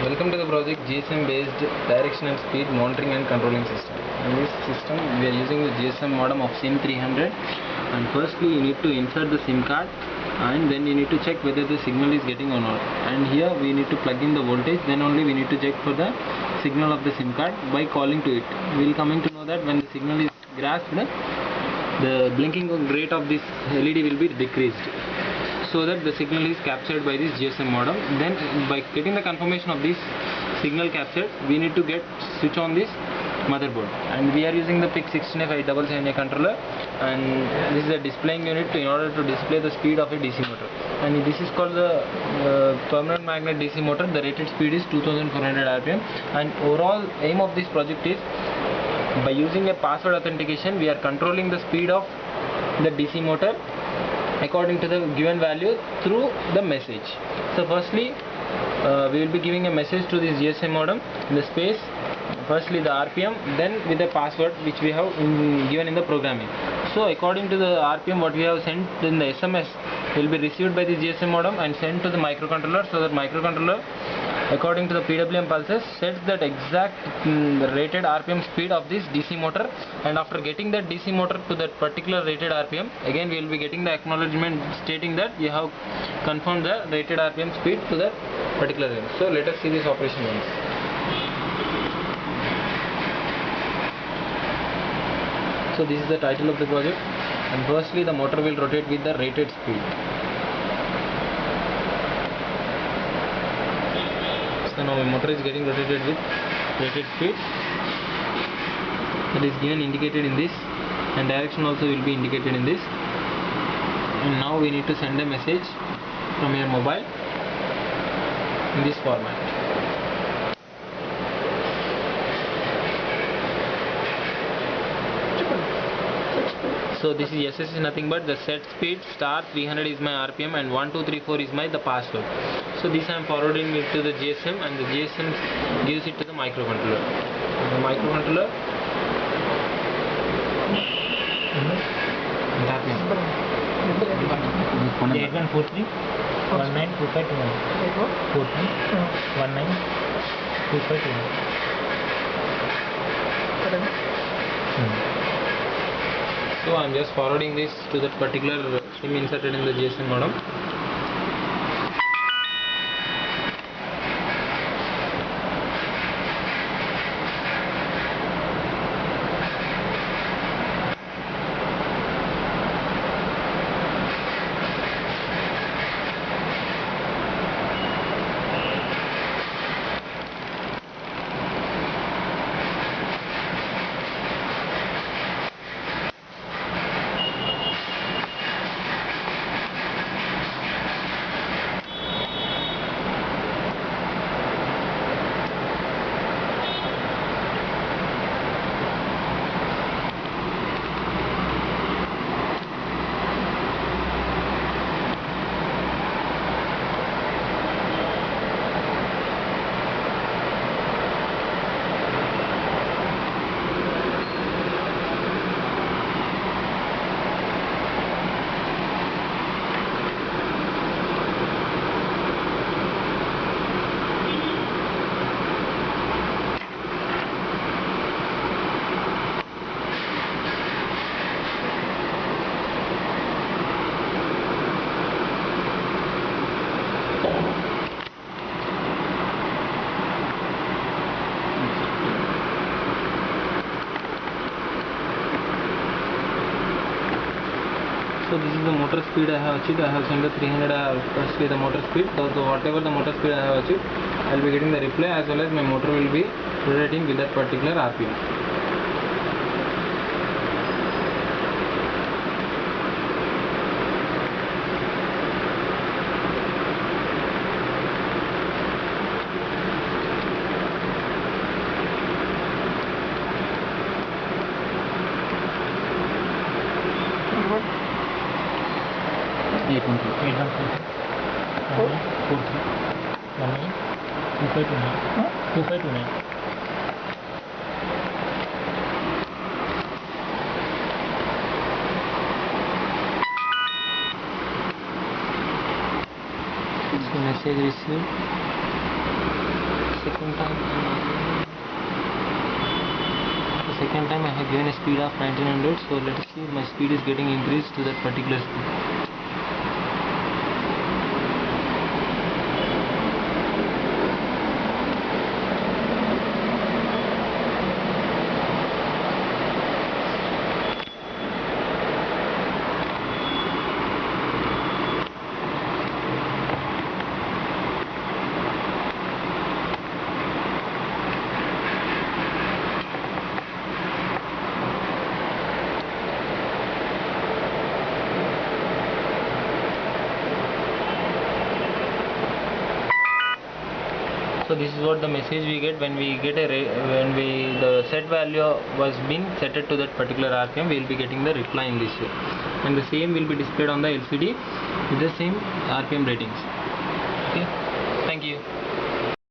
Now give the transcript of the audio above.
Welcome to the project GSM based direction and speed monitoring and controlling system. In this system we are using the GSM modem of SIM 300, and firstly you need to insert the SIM card and then you need to check whether the signal is getting or not, and here we need to plug in the voltage, then only we need to check for the signal of the SIM card by calling to it. We will coming to know that when the signal is grasped, the blinking rate of this LED will be decreased, so that the signal is captured by this GSM modem. Then by getting the confirmation of this signal captured, we need to switch on this motherboard, and we are using the PIC 16577A controller, and this is a displaying unit in order to display the speed of a DC motor, and this is called the permanent magnet DC motor. The rated speed is 2400 rpm, and overall aim of this project is, by using a password authentication, we are controlling the speed of the DC motor according to the given value through the message. So firstly we will be giving a message to this GSM modem in the space, firstly the RPM, then with the password which we have given in the programming. So according to the RPM what we have sent in the SMS will be received by the GSM modem and sent to the microcontroller, so that microcontroller according to the PWM pulses sets that exact rated RPM speed of this DC motor, and after getting that DC motor to that particular rated RPM, again we will be getting the acknowledgement stating that you have confirmed the rated RPM speed to that particular range. So let us see this operation once. So this is the title of the project, and firstly the motor will rotate with the rated speed. So now my motor is getting rotated with rated speed. That is given indicated in this, and direction also will be indicated in this. And now we need to send a message from your mobile in this format. So this is SS is nothing but the set speed, *300 is my RPM, and 1234 is the password. So this I am forwarding it to the GSM, and the GSM gives it to the microcontroller. The microcontroller So I am just forwarding this to that particular SIM inserted in the GSM modem. So this is the motor speed I have achieved. I have sent the 300 firstly the motor speed. So whatever the motor speed I have achieved, I will be getting the reply, as well as my motor will be rotating with that particular RPM. message received. Second time I have given a speed of 1900, so let us see my speed is getting increased to that particular speed. So this is what the message we get when we get the set value was being set to that particular RPM. We will be getting the reply in this way, and the same will be displayed on the LCD with the same RPM ratings. Okay, thank you.